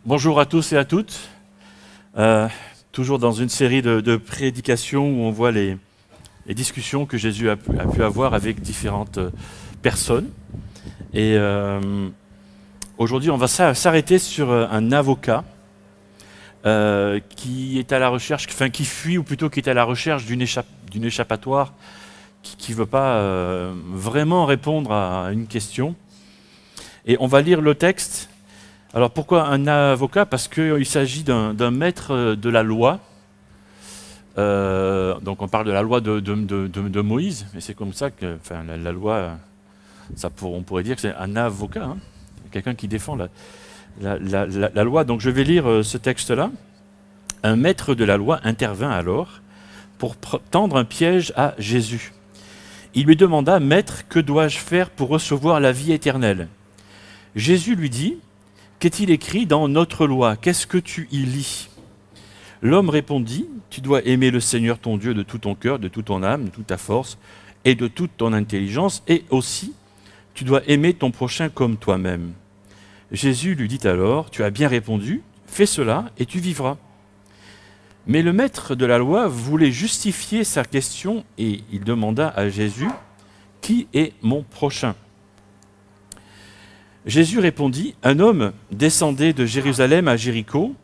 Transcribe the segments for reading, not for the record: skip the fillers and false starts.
Bonjour à tous et à toutes. Toujours dans une série de prédications où on voit les discussions que Jésus a pu avoir avec différentes personnes. Et aujourd'hui, on va s'arrêter sur un avocat qui est à la recherche, enfin qui fuit, ou plutôt qui est à la recherche d'une échappatoire, qui ne veut pas vraiment répondre à une question. Et on va lire le texte. Alors pourquoi un avocat? Parce qu'il s'agit d'un maître de la loi. Donc on parle de la loi de Moïse, et c'est comme ça que enfin, la loi, on pourrait dire que c'est un avocat, hein, quelqu'un qui défend la loi. Donc je vais lire ce texte-là. Un maître de la loi intervint alors pour tendre un piège à Jésus. Il lui demanda: « Maître, que dois-je faire pour recevoir la vie éternelle ?» Jésus lui dit: « Qu'est-il écrit dans notre loi? Qu'est-ce que tu y lis ?» L'homme répondit: « Tu dois aimer le Seigneur ton Dieu de tout ton cœur, de toute ton âme, de toute ta force et de toute ton intelligence, et aussi tu dois aimer ton prochain comme toi-même. » Jésus lui dit alors: « Tu as bien répondu, fais cela et tu vivras. » Mais le maître de la loi voulait justifier sa question et il demanda à Jésus: « Qui est mon prochain ?» Jésus répondit: « Un homme descendait de Jérusalem à Jéricho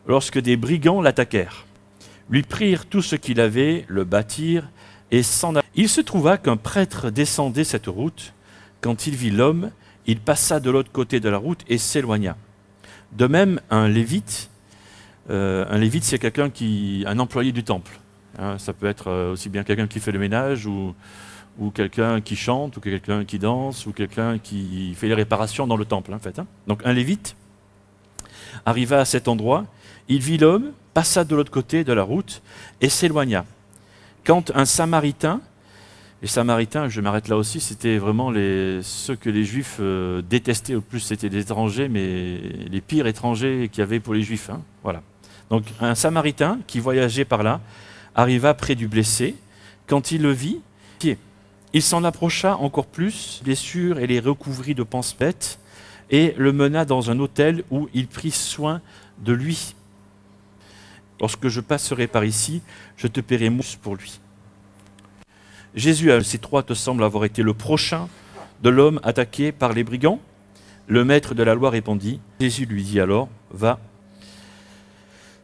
lorsque des brigands l'attaquèrent, lui prirent tout ce qu'il avait, le battirent et s'en allèrent. Il se trouva qu'un prêtre descendait cette route. Quand il vit l'homme, il passa de l'autre côté de la route et s'éloigna. De même, un lévite, c'est un employé du temple. Hein, ça peut être aussi bien quelqu'un qui fait le ménage ou quelqu'un qui chante, ou quelqu'un qui danse, ou quelqu'un qui fait les réparations dans le temple, en fait. Hein. Donc un lévite arriva à cet endroit, il vit l'homme, passa de l'autre côté de la route et s'éloigna. Quand un Samaritain, les Samaritains, je m'arrête là aussi, c'était vraiment ceux que les Juifs détestaient au plus, c'était des étrangers, mais les pires étrangers qu'il y avait pour les Juifs. Hein. Voilà. Donc un Samaritain qui voyageait par là arriva près du blessé. Quand il le vit, il s'en approcha encore plus, blessures, et les recouvrit de panspettes, et le mena dans un hôtel où il prit soin de lui. Lorsque je passerai par ici, je te paierai mousse pour lui. Jésus, ces trois te semblent avoir été le prochain de l'homme attaqué par les brigands? Le maître de la loi répondit. Jésus lui dit alors: va.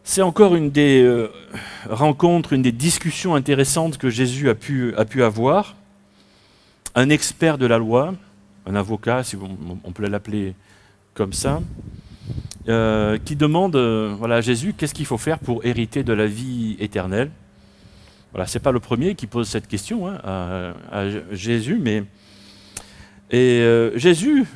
C'est encore une des rencontres, une des discussions intéressantes que Jésus a pu avoir. Un expert de la loi, un avocat, si on peut l'appeler comme ça, qui demande voilà, à Jésus qu'est-ce qu'il faut faire pour hériter de la vie éternelle. Voilà, ce n'est pas le premier qui pose cette question hein, à Jésus, mais Jésus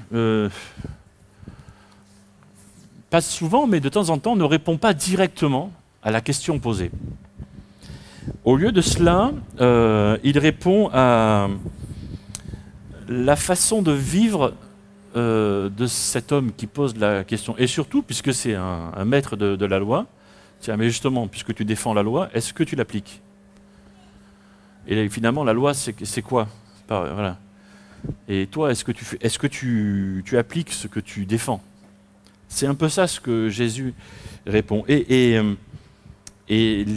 pas souvent, mais de temps en temps, ne répond pas directement à la question posée. Au lieu de cela, il répond à la façon de vivre de cet homme qui pose la question. Et surtout, puisque c'est un maître de la loi, tiens, mais justement, puisque tu défends la loi, est-ce que tu l'appliques? Et finalement, la loi, c'est quoi? Voilà. Et toi, est-ce que tu appliques ce que tu défends? C'est un peu ça ce que Jésus répond. Et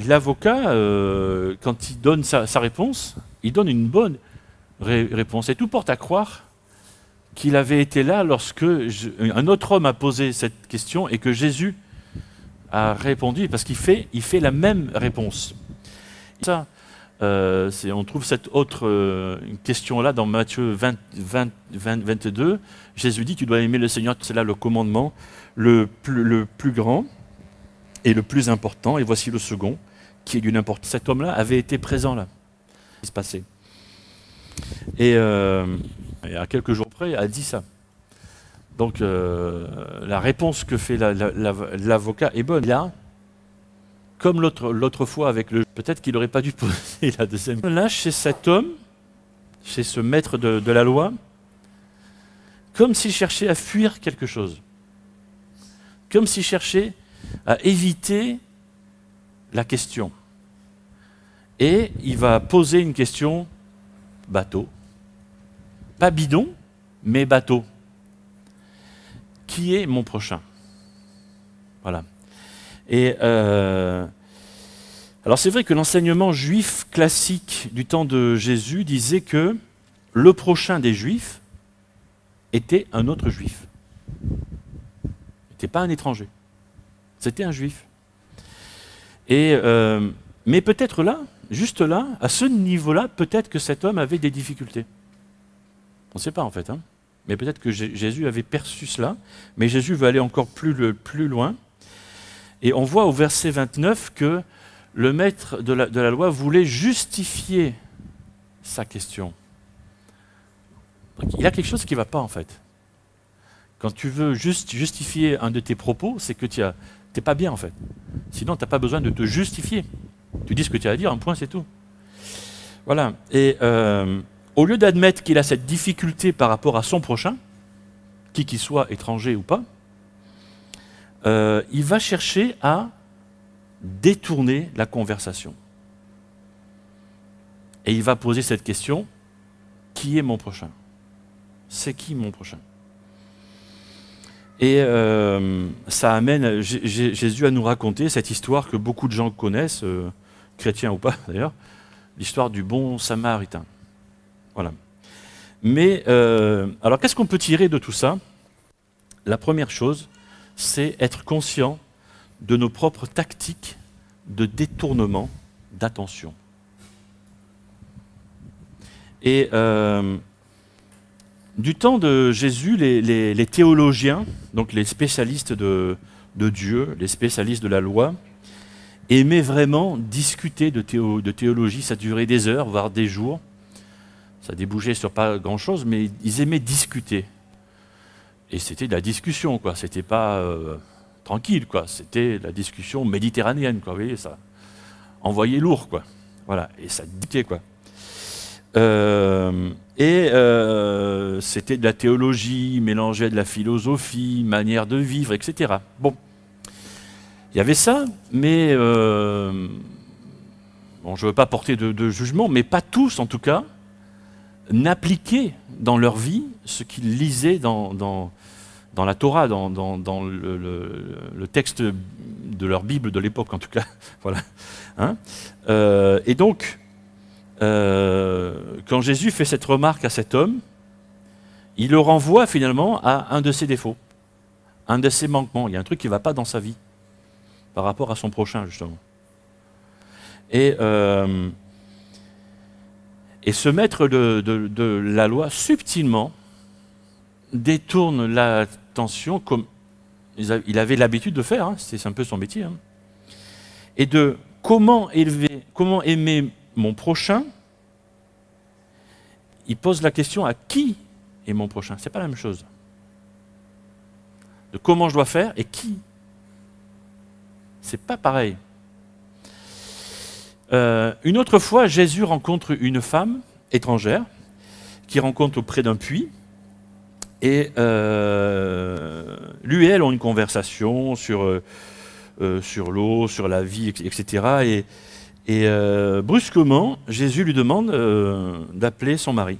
l'avocat, quand il donne sa réponse, il donne une bonne réponse. Et tout porte à croire qu'il avait été là lorsque un autre homme a posé cette question et que Jésus a répondu, parce qu'il fait la même réponse. Et ça, on trouve cette autre question-là dans Matthieu 22. Jésus dit: tu dois aimer le Seigneur, c'est là le commandement le plus grand et le plus important. Et voici le second, qui est d'une importance. Cet homme-là avait été présent là, ce qui se passait. Et à quelques jours près, a dit ça. Donc la réponse que fait l'avocat est bonne. Là, comme l'autre fois avec le... Peut-être qu'il n'aurait pas dû poser la deuxième. Là, chez cet homme, chez ce maître de la loi, comme s'il cherchait à fuir quelque chose. Comme s'il cherchait à éviter la question. Et il va poser une question bateau. Pas bidon, mais bateau. Qui est mon prochain? Voilà. Et alors c'est vrai que l'enseignement juif classique du temps de Jésus disait que le prochain des Juifs était un autre Juif. N'était pas un étranger. C'était un Juif. Et mais peut-être là, juste là, à ce niveau-là, peut-être que cet homme avait des difficultés. On ne sait pas en fait, hein. Mais peut-être que Jésus avait perçu cela, mais Jésus veut aller encore plus loin. Et on voit au verset 29 que le maître de la loi voulait justifier sa question. Donc, il y a quelque chose qui ne va pas en fait. Quand tu veux juste justifier un de tes propos, c'est que tu n'es pas bien en fait. Sinon, tu n'as pas besoin de te justifier. Tu dis ce que tu as à dire, un point, c'est tout. Voilà. Et au lieu d'admettre qu'il a cette difficulté par rapport à son prochain, qui qu'il soit, étranger ou pas, il va chercher à détourner la conversation. Et il va poser cette question, qui est mon prochain? C'est qui mon prochain? Et ça amène Jésus à nous raconter cette histoire que beaucoup de gens connaissent, chrétiens ou pas d'ailleurs, l'histoire du bon samaritain. Voilà. Mais alors qu'est-ce qu'on peut tirer de tout ça? La première chose, c'est être conscient de nos propres tactiques de détournement d'attention. Et du temps de Jésus, les théologiens, donc les spécialistes de Dieu, les spécialistes de la loi, aimaient vraiment discuter de théologie. Ça durait des heures, voire des jours. Ça débouchait sur pas grand-chose, mais ils aimaient discuter. Et c'était de la discussion, quoi. C'était pas tranquille, quoi. C'était la discussion méditerranéenne, quoi. Vous voyez, ça envoyait lourd, quoi. Voilà, et ça dictait, quoi. C'était de la théologie, mélangée à de la philosophie, manière de vivre, etc. Bon, il y avait ça, mais bon, je ne veux pas porter de jugement, mais pas tous, en tout cas, n'appliquaient dans leur vie ce qu'ils lisaient dans la Torah, dans le texte de leur Bible de l'époque, en tout cas. Voilà. Hein, et donc, quand Jésus fait cette remarque à cet homme, il le renvoie finalement à un de ses défauts, un de ses manquements. Il y a un truc qui ne va pas dans sa vie par rapport à son prochain, justement. Et ce maître de la loi, subtilement, détourne l'attention comme il avait l'habitude de faire, hein, c'est un peu son métier, hein, et de comment aimer mon prochain, il pose la question à qui est mon prochain. Ce n'est pas la même chose. De comment je dois faire et qui. Ce n'est pas pareil. Une autre fois, Jésus rencontre une femme étrangère qui rencontre auprès d'un puits. Et lui et elle ont une conversation sur l'eau, sur la vie, etc. Et brusquement, Jésus lui demande d'appeler son mari.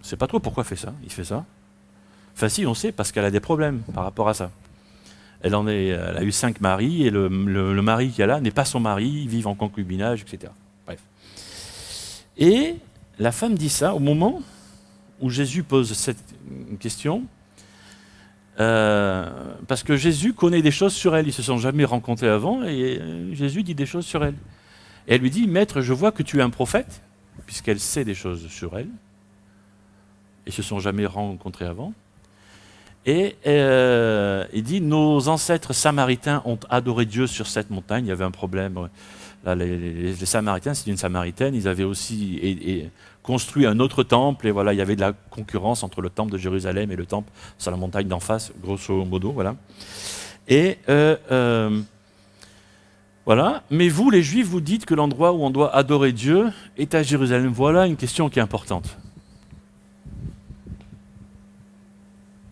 Je ne sais pas trop pourquoi il fait ça. Enfin si, on sait, parce qu'elle a des problèmes par rapport à ça. Elle a eu 5 maris, et le mari qu'elle a n'est pas son mari, ils vivent en concubinage, etc. Bref. Et la femme dit ça au moment où Jésus pose cette question, parce que Jésus connaît des choses sur elle, ils ne se sont jamais rencontrés avant, et Jésus dit des choses sur elle. Et elle lui dit, Maître, je vois que tu es un prophète, puisqu'elle sait des choses sur elle, et ils ne se sont jamais rencontrés avant. Et il dit, nos ancêtres samaritains ont adoré Dieu sur cette montagne, il y avait un problème. Là, les Samaritains, c'est une Samaritaine, ils avaient aussi construit un autre temple, et voilà, il y avait de la concurrence entre le temple de Jérusalem et le temple sur la montagne d'en face, grosso modo, voilà. Et voilà, mais vous, les Juifs, vous dites que l'endroit où on doit adorer Dieu est à Jérusalem. Voilà une question qui est importante.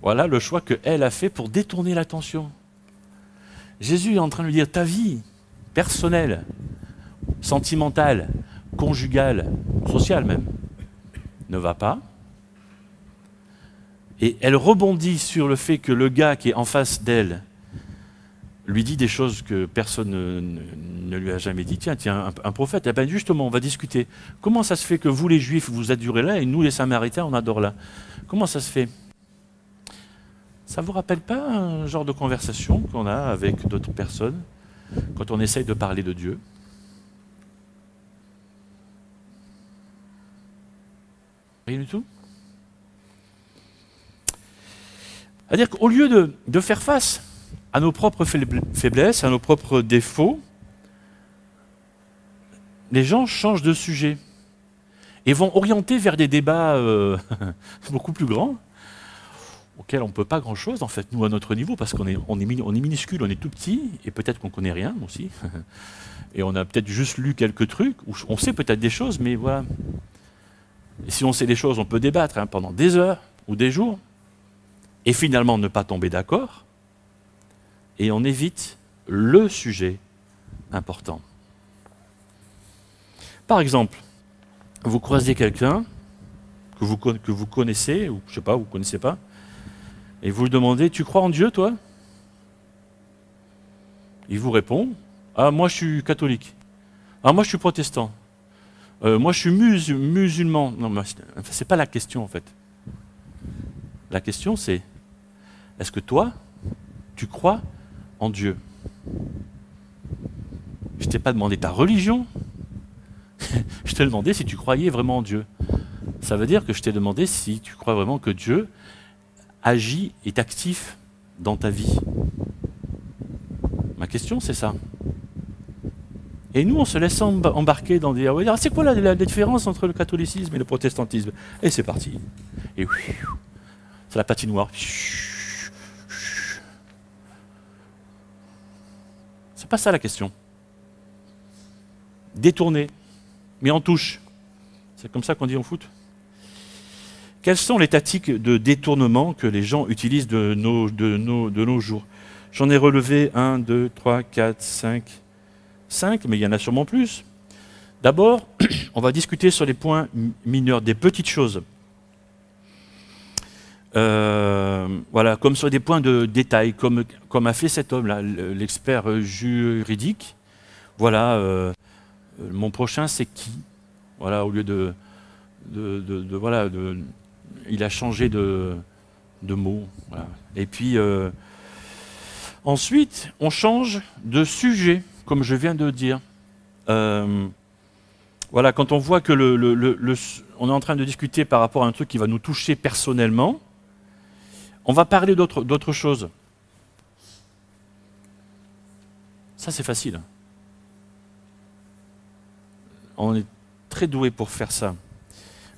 Voilà le choix qu'elle a fait pour détourner l'attention. Jésus est en train de lui dire, ta vie personnelle, sentimentale, conjugale, sociale même, ne va pas. Et elle rebondit sur le fait que le gars qui est en face d'elle lui dit des choses que personne ne lui a jamais dit. Tiens, un prophète, eh ben justement, on va discuter. Comment ça se fait que vous les Juifs, vous adorez là, et nous les Samaritains, on adore là? Comment ça se fait? Ça ne vous rappelle pas un genre de conversation qu'on a avec d'autres personnes quand on essaye de parler de Dieu? Rien du tout? C'est-à-dire qu'au lieu de faire face à nos propres faiblesses, à nos propres défauts, les gens changent de sujet et vont orienter vers des débats beaucoup plus grands, auxquels on ne peut pas grand-chose, en fait, nous, à notre niveau, parce qu'on est minuscule, on est tout petit, et peut-être qu'on ne connaît rien aussi, et on a peut-être juste lu quelques trucs, ou on sait peut-être des choses, mais voilà. Et si on sait des choses, on peut débattre pendant des heures ou des jours, et finalement ne pas tomber d'accord, et on évite le sujet important. Par exemple, vous croisez quelqu'un que vous connaissez, ou je ne sais pas, vous ne connaissez pas, et vous lui demandez, tu crois en Dieu, toi? Il vous répond, ah, moi je suis catholique, ah, moi je suis protestant, moi je suis musulman. Non, ce n'est pas la question en fait. La question c'est, est-ce que toi, tu crois en Dieu? Je ne t'ai pas demandé ta religion, je t'ai demandé si tu croyais vraiment en Dieu. Ça veut dire que je t'ai demandé si tu crois vraiment que Dieu agit, est actif dans ta vie. Ma question, c'est ça. Et nous, on se laisse embarquer dans des... Ah, c'est quoi la différence entre le catholicisme et le protestantisme? Et c'est parti. Et c'est la patinoire. C'est pas ça la question. Détourner, mais en touche. C'est comme ça qu'on dit en foot. Quelles sont les tactiques de détournement que les gens utilisent de nos jours? J'en ai relevé 1, 2, 3, 4, 5, mais il y en a sûrement plus. D'abord, on va discuter sur les points mineurs, des petites choses. Voilà, comme sur des points de détail, comme a fait cet homme-là, l'expert juridique. Voilà, mon prochain, c'est qui? Voilà, au lieu voilà, il a changé de mot. Voilà. Et puis, ensuite, on change de sujet, comme je viens de dire. Voilà, quand on voit que on est en train de discuter par rapport à un truc qui va nous toucher personnellement, on va parler d'autre chose. Ça, c'est facile. On est très doué pour faire ça.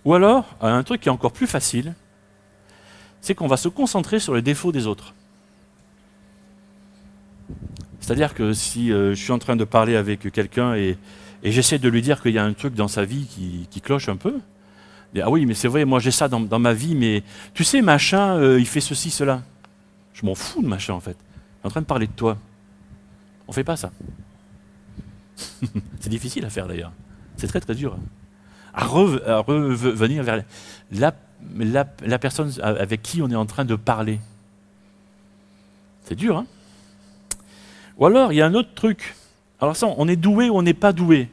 Ou alors, un truc qui est encore plus facile, c'est qu'on va se concentrer sur les défauts des autres. C'est-à-dire que si je suis en train de parler avec quelqu'un et j'essaie de lui dire qu'il y a un truc dans sa vie qui cloche un peu, ah oui, mais c'est vrai, moi j'ai ça dans ma vie, mais tu sais, machin, il fait ceci, cela. Je m'en fous de machin, en fait. Je suis en train de parler de toi. On ne fait pas ça. C'est difficile à faire, d'ailleurs. C'est très, très dur. À revenir vers la personne avec qui on est en train de parler. C'est dur, hein? Ou alors, il y a un autre truc. Alors ça, on est doué ou on n'est pas doué.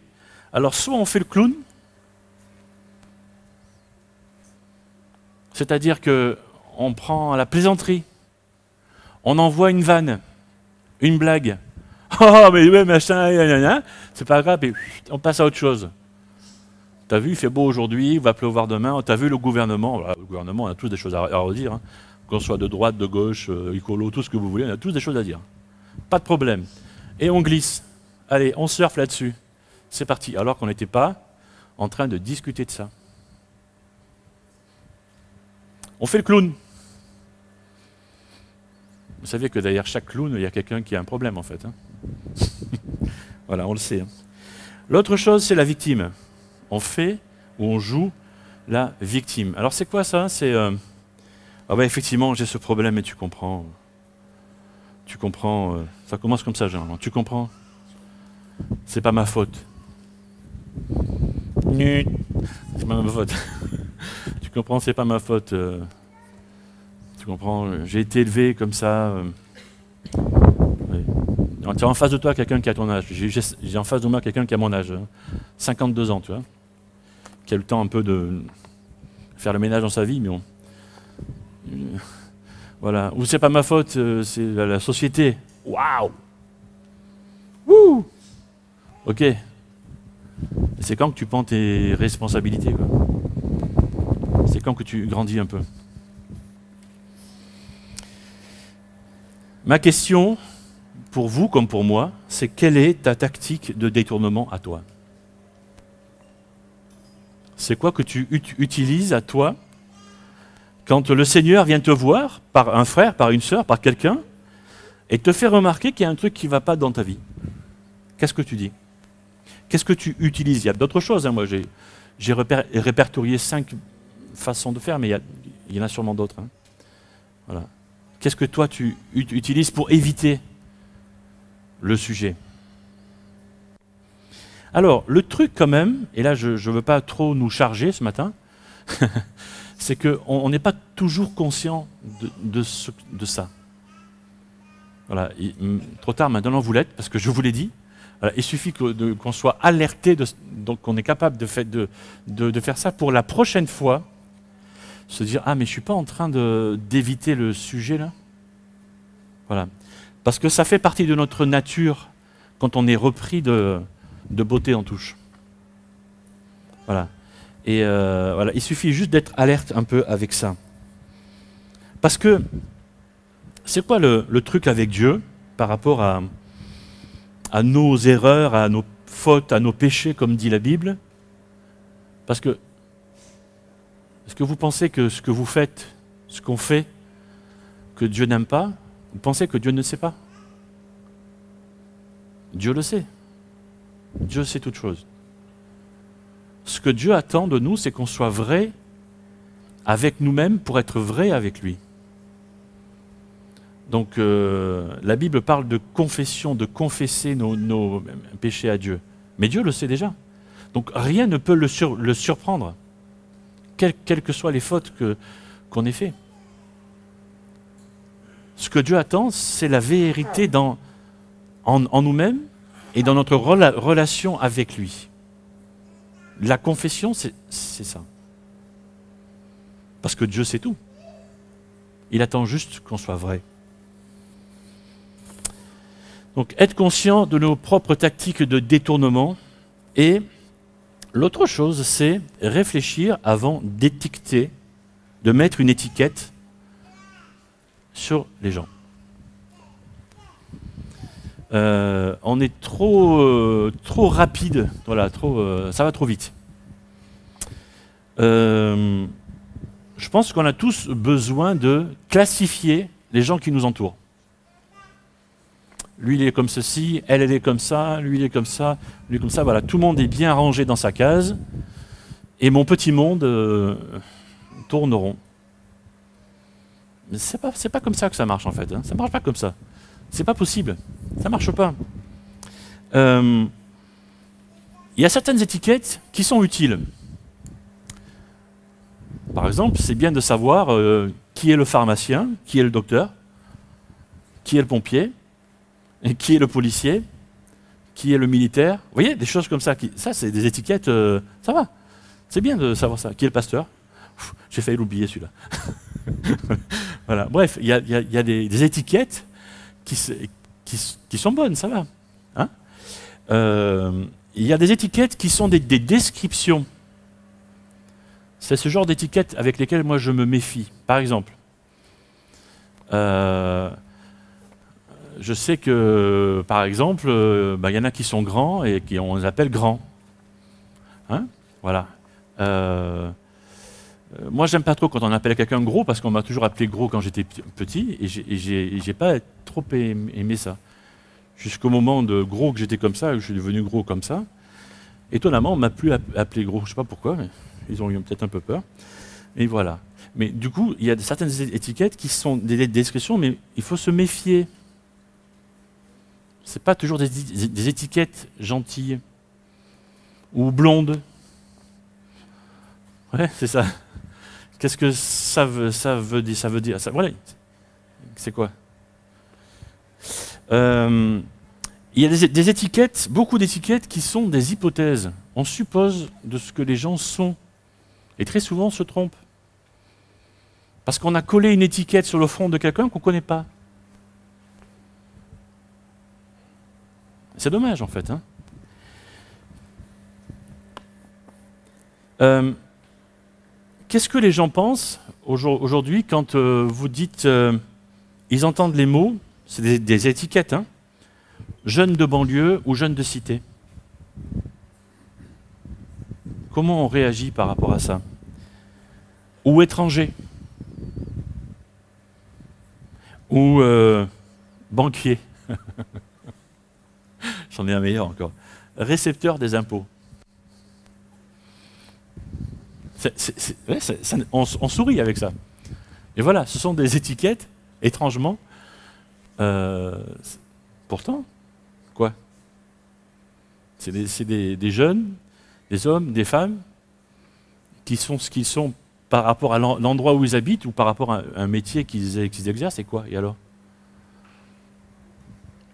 Alors, soit on fait le clown, c'est-à-dire qu'on prend la plaisanterie, on envoie une vanne, une blague. Oh, mais ouais, machin, c'est pas grave, et on passe à autre chose. T'as vu, il fait beau aujourd'hui, il va pleuvoir demain. T'as vu le gouvernement? Voilà, le gouvernement, on a tous des choses à redire. Hein. Qu'on soit de droite, de gauche, écolo, tout ce que vous voulez, on a tous des choses à dire. Pas de problème. Et on glisse. Allez, on surfe là-dessus. C'est parti. Alors qu'on n'était pas en train de discuter de ça. On fait le clown. Vous savez que derrière chaque clown, il y a quelqu'un qui a un problème, en fait. Hein. Voilà, on le sait. Hein. L'autre chose, c'est la victime. On fait ou on joue la victime. Alors c'est quoi ça? C'est ah ouais, effectivement, j'ai ce problème et tu comprends. Tu comprends. Ça commence comme ça, généralement. Tu comprends? C'est pas ma faute. C'est pas ma faute. Tu comprends? C'est pas ma faute. tu comprends? J'ai été élevé comme ça. Ouais. Tu as en face de toi quelqu'un qui a ton âge. J'ai en face de moi quelqu'un qui a mon âge. 52 ans, tu vois. Qui a le temps un peu de faire le ménage dans sa vie, mais bon. Voilà. Ou c'est pas ma faute, c'est la société. Waouh! Wouh! Ok. C'est quand que tu prends tes responsabilités, quoi. C'est quand que tu grandis un peu. Ma question, pour vous comme pour moi, c'est quelle est ta tactique de détournement à toi? C'est quoi que tu utilises à toi quand le Seigneur vient te voir, par un frère, par une sœur, par quelqu'un, et te fait remarquer qu'il y a un truc qui ne va pas dans ta vie? Qu'est-ce que tu dis? Qu'est-ce que tu utilises? Il y a d'autres choses. Hein. Moi, j'ai répertorié 5 façons de faire, mais il y en a sûrement d'autres. Hein. Voilà. Qu'est-ce que toi, tu utilises pour éviter le sujet? Alors, le truc quand même, et là, je ne veux pas trop nous charger ce matin, c'est qu'on n'est pas toujours conscient de ça. Voilà. Trop tard, maintenant vous l'êtes, parce que je vous l'ai dit. Voilà, il suffit qu'on soit alerté, donc qu'on est capable de faire ça pour la prochaine fois, se dire « Ah, mais je ne suis pas en train d'éviter le sujet là ». Voilà. Parce que ça fait partie de notre nature quand on est repris de beauté en touche. Voilà. Et voilà, il suffit juste d'être alerte un peu avec ça. Parce que c'est quoi le truc avec Dieu par rapport à nos erreurs, à nos fautes, à nos péchés, comme dit la Bible? Parce que, est-ce que vous pensez que ce que vous faites, ce qu'on fait, que Dieu n'aime pas? Vous pensez que Dieu ne sait pas? Dieu le sait. Dieu sait toutes choses. Ce que Dieu attend de nous, c'est qu'on soit vrai avec nous-mêmes pour être vrai avec lui. Donc la Bible parle de confession, de confesser nos péchés à Dieu. Mais Dieu le sait déjà. Donc rien ne peut le surprendre, quelles que soient les fautes qu'on ait fait. Ce que Dieu attend, c'est la vérité en nous-mêmes et dans notre relation avec lui. La confession, c'est ça. Parce que Dieu sait tout. Il attend juste qu'on soit vrai. Donc, être conscient de nos propres tactiques de détournement. Et l'autre chose, c'est réfléchir avant d'étiqueter, de mettre une étiquette sur les gens. On est trop rapide, voilà, ça va trop vite. Je pense qu'on a tous besoin de classifier les gens qui nous entourent. Lui, il est comme ceci, elle est comme ça, lui, il est comme ça, lui, comme ça. Voilà, tout le monde est bien rangé dans sa case. Et mon petit monde tourne rond. Mais c'est pas comme ça que ça marche, en fait. Hein. Ça ne marche pas comme ça. C'est pas possible. Ça ne marche pas. Il y a certaines étiquettes qui sont utiles. Par exemple, c'est bien de savoir qui est le pharmacien, qui est le docteur, qui est le pompier, et qui est le policier, qui est le militaire. Vous voyez, des choses comme ça. Ça, c'est des étiquettes, ça va. C'est bien de savoir ça. Qui est le pasteur? J'ai failli l'oublier, celui-là. Voilà. Bref, il y a des étiquettes qui sont bonnes, ça va. Hein, il y a des étiquettes qui sont des descriptions. C'est ce genre d'étiquettes avec lesquelles moi je me méfie. Par exemple, je sais que, par exemple, y en a qui sont grands et on les appelle grands. Hein, voilà. Moi, j'aime pas trop quand on appelle quelqu'un gros parce qu'on m'a toujours appelé gros quand j'étais petit et j'ai pas trop aimé ça. Jusqu'au moment de gros que j'étais comme ça, je suis devenu gros comme ça. Étonnamment, on m'a plus appelé gros. Je sais pas pourquoi, mais ils ont eu peut-être un peu peur. Et voilà. Mais du coup, il y a certaines étiquettes qui sont des descriptions, mais il faut se méfier. C'est pas toujours des étiquettes gentilles ou blondes. Ouais, c'est ça. Qu'est-ce que ça veut dire ça, voilà. C'est quoi? Il y a des étiquettes, beaucoup d'étiquettes qui sont des hypothèses. On suppose de ce que les gens sont. Et très souvent, on se trompe. Parce qu'on a collé une étiquette sur le front de quelqu'un qu'on ne connaît pas. C'est dommage, en fait. Qu'est-ce que les gens pensent aujourd'hui quand vous dites... ils entendent les mots, c'est des étiquettes, jeunes de banlieue ou jeunes de cité. Comment on réagit par rapport à ça? Ou étranger? Ou banquier? J'en ai un meilleur encore. Récepteur des impôts. On sourit avec ça. Et voilà, ce sont des étiquettes, étrangement. Pourtant, quoi? C'est des jeunes, des hommes, des femmes, qui sont ce qu'ils sont par rapport à l'endroit où ils habitent ou par rapport à un métier qu'ils exercent, et quoi? Et alors?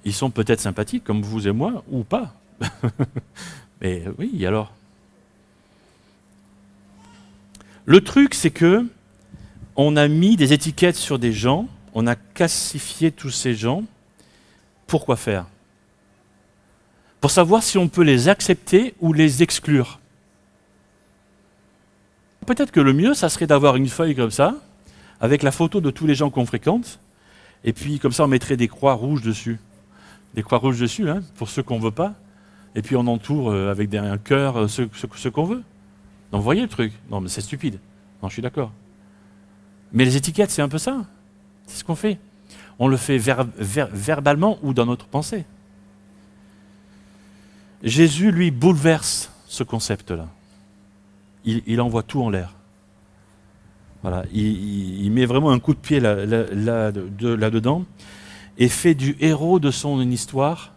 Ils sont peut-être sympathiques, comme vous et moi, ou pas. Mais oui, et alors? Le truc, c'est que on a mis des étiquettes sur des gens, on a classifié tous ces gens. Pourquoi faire? Pour savoir si on peut les accepter ou les exclure. Peut-être que le mieux, ça serait d'avoir une feuille comme ça, avec la photo de tous les gens qu'on fréquente, et puis comme ça on mettrait des croix rouges dessus. Des croix rouges dessus, pour ceux qu'on ne veut pas, et puis on entoure avec un cœur ceux qu'on veut. Donc vous voyez le truc? Non mais c'est stupide. Non, je suis d'accord. Mais les étiquettes, c'est un peu ça. C'est ce qu'on fait. On le fait verbalement ou dans notre pensée. Jésus, lui, bouleverse ce concept-là. Il envoie tout en l'air. Voilà, il met vraiment un coup de pied là-dedans et fait du héros de son histoire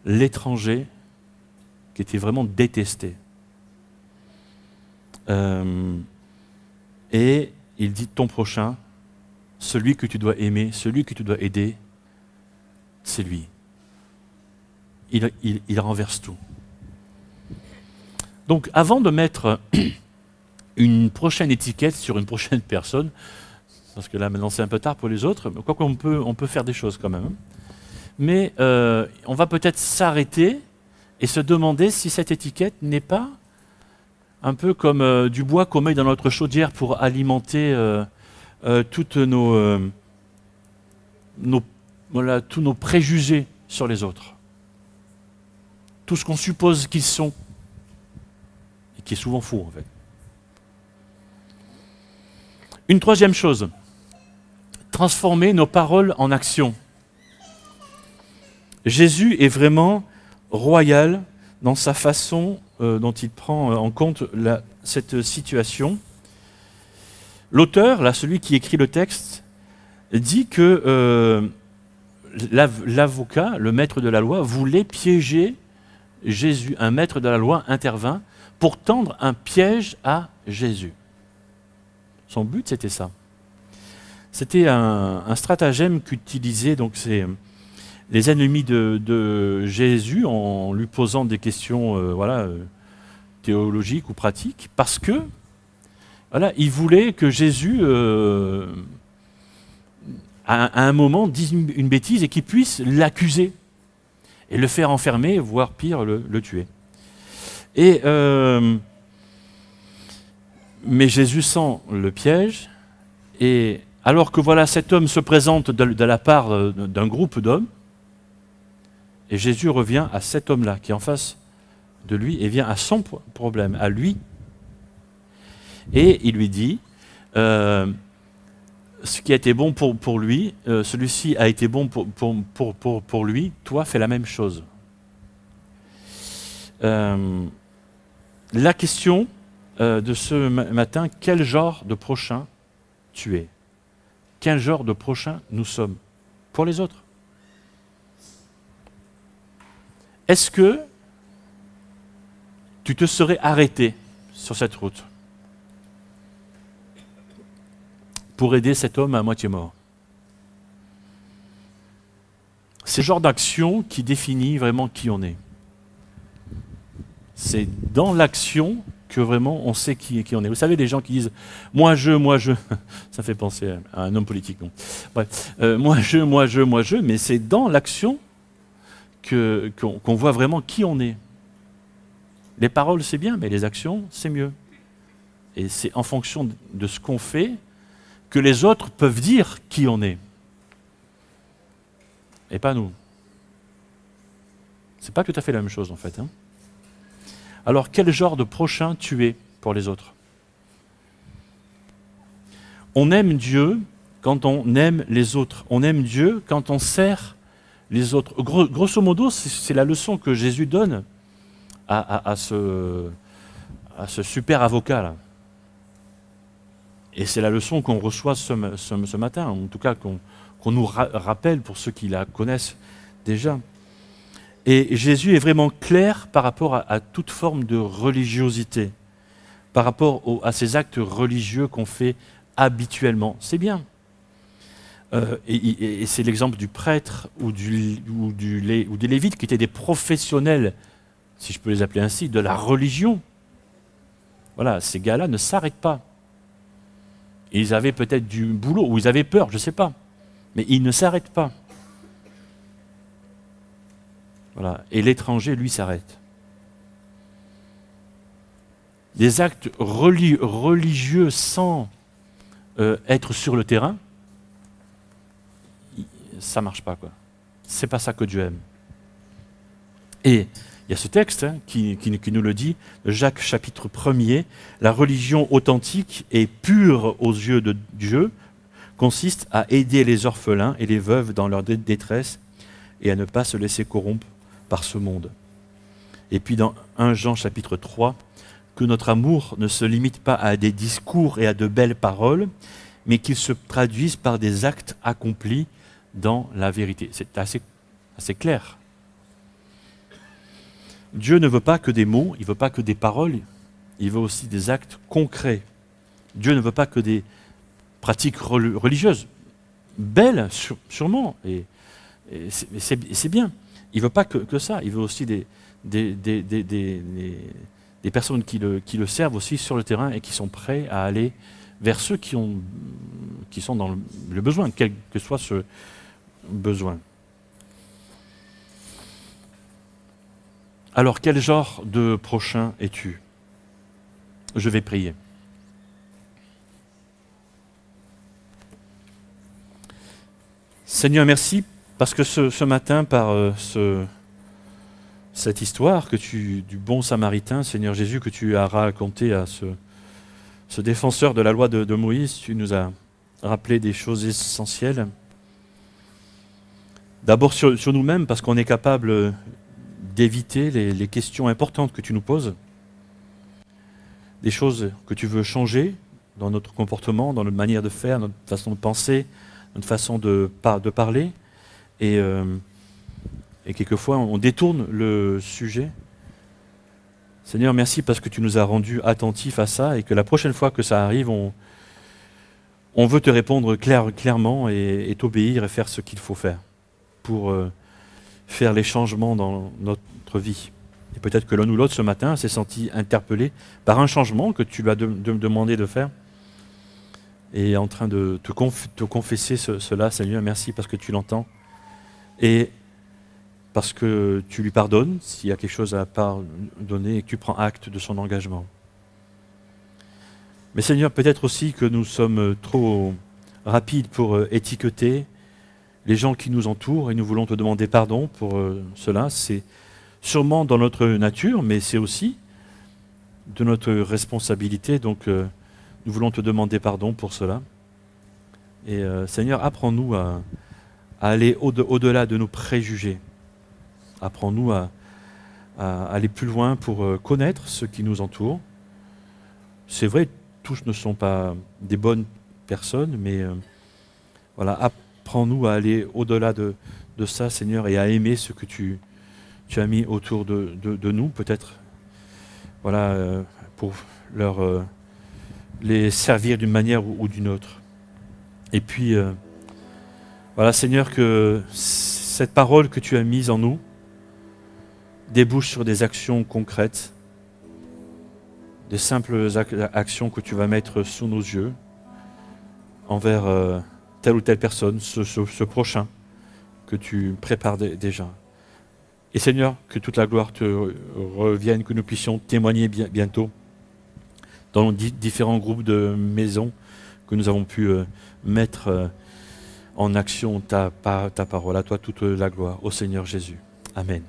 l'étranger qui était vraiment détesté. Et il dit ton prochain, celui que tu dois aimer, celui que tu dois aider, c'est lui. Il renverse tout. Donc avant de mettre une prochaine étiquette sur une prochaine personne, parce que là maintenant c'est un peu tard pour les autres, quoi qu'on peut faire des choses quand même. Mais on va peut-être s'arrêter et se demander si cette étiquette n'est pas un peu comme du bois qu'on met dans notre chaudière pour alimenter toutes tous nos préjugés sur les autres. Tout ce qu'on suppose qu'ils sont, et qui est souvent faux en fait. Une troisième chose, transformer nos paroles en actions. Jésus est vraiment royal dans sa façon dont il prend en compte cette situation. L'auteur, là, celui qui écrit le texte, dit que l'avocat, le maître de la loi, voulait piéger Jésus. Un maître de la loi intervint pour tendre un piège à Jésus. Son but, c'était ça. C'était un stratagème qu'utilisaient donc les ennemis de Jésus en lui posant des questions théologiques ou pratiques, parce que ils voulaient que Jésus, à un moment, dise une bêtise et qu'il puisse l'accuser et le faire enfermer, voire pire, le tuer. Mais Jésus sent le piège, et alors que cet homme se présente de la part d'un groupe d'hommes, et Jésus revient à cet homme-là qui est en face de lui et vient à son problème, à lui. Et il lui dit, ce qui a été bon pour lui, celui-ci a été bon pour lui, toi fais la même chose. La question de ce matin, quel genre de prochain tu es? Quel genre de prochain nous sommes pour les autres? Est-ce que tu te serais arrêté sur cette route? pour aider cet homme à moitié mort. C'est le genre d'action qui définit vraiment qui on est. C'est dans l'action que vraiment on sait qui on est. Vous savez, les gens qui disent « moi je », ça fait penser à un homme politique, non? Bref, moi je, mais c'est dans l'action qu'on voit vraiment qui on est. Les paroles, c'est bien, mais les actions, c'est mieux. Et c'est en fonction de ce qu'on fait que les autres peuvent dire qui on est. Et pas nous. C'est pas tout à fait la même chose, en fait. Hein. Alors, quel genre de prochain tu es pour les autres? On aime Dieu quand on aime les autres. On aime Dieu quand on sert les autres. Grosso modo, c'est la leçon que Jésus donne à ce super avocat-là. Et c'est la leçon qu'on reçoit ce matin, en tout cas qu'on nous rappelle pour ceux qui la connaissent déjà. Et Jésus est vraiment clair par rapport à toute forme de religiosité, par rapport à ces actes religieux qu'on fait habituellement. C'est bien. Et c'est l'exemple du prêtre ou des lévites qui étaient des professionnels, si je peux les appeler ainsi, de la religion. Voilà, ces gars-là ne s'arrêtent pas. Ils avaient peut-être du boulot, ou ils avaient peur, je ne sais pas. Mais ils ne s'arrêtent pas. Voilà. Et l'étranger, lui, s'arrête. Des actes religieux sans être sur le terrain, ça ne marche pas, quoi. C'est pas ça que Dieu aime. Et il y a ce texte qui nous le dit, Jacques chapitre 1er, la religion authentique et pure aux yeux de Dieu consiste à aider les orphelins et les veuves dans leur détresse et à ne pas se laisser corrompre par ce monde. Et puis dans 1 Jean chapitre 3, que notre amour ne se limite pas à des discours et à de belles paroles, mais qu'il se traduise par des actes accomplis dans la vérité. C'est assez clair. Dieu ne veut pas que des mots, il ne veut pas que des paroles, il veut aussi des actes concrets. Dieu ne veut pas que des pratiques religieuses, belles sûrement, et c'est bien. Il ne veut pas que ça, il veut aussi des personnes qui le servent aussi sur le terrain et qui sont prêts à aller vers ceux qui sont dans le besoin, quel que soit ce besoin. Alors, quel genre de prochain es-tu? Je vais prier. Seigneur, merci, parce que ce matin, par cette histoire du bon Samaritain, Seigneur Jésus, que tu as raconté à ce défenseur de la loi de Moïse, tu nous as rappelé des choses essentielles. D'abord sur nous-mêmes, parce qu'on est capable d'éviter les questions importantes que tu nous poses, des choses que tu veux changer dans notre comportement, dans notre manière de faire, notre façon de penser, notre façon de parler, et quelquefois on détourne le sujet. Seigneur, merci parce que tu nous as rendus attentifs à ça, et que la prochaine fois que ça arrive, on veut te répondre clairement et t'obéir et faire ce qu'il faut faire pour faire les changements dans notre vie. Et peut-être que l'un ou l'autre ce matin s'est senti interpellé par un changement que tu lui as demandé de faire et est en train de te confesser cela. Seigneur, merci parce que tu l'entends et parce que tu lui pardonnes s'il y a quelque chose à pardonner et que tu prends acte de son engagement. Mais Seigneur, peut-être aussi que nous sommes trop rapides pour étiqueter les gens qui nous entourent et nous voulons te demander pardon pour cela. C'est sûrement dans notre nature, mais c'est aussi de notre responsabilité. Donc nous voulons te demander pardon pour cela. Et Seigneur, apprends-nous à aller au-delà de nos préjugés. Apprends-nous à aller plus loin pour connaître ceux qui nous entourent. C'est vrai, tous ne sont pas des bonnes personnes, mais voilà, apprends-nous à aller au-delà de ça, Seigneur, et à aimer ce que tu as mis autour de nous, peut-être, voilà, pour les servir d'une manière ou d'une autre. Et puis, voilà Seigneur, que cette parole que tu as mise en nous débouche sur des actions concrètes, des simples actions que tu vas mettre sous nos yeux envers telle ou telle personne, ce prochain que tu prépares déjà. Et Seigneur, que toute la gloire te revienne, que nous puissions témoigner bientôt dans nos différents groupes de maisons, que nous avons pu mettre en action ta parole. À toi toute la gloire, au Seigneur Jésus. Amen.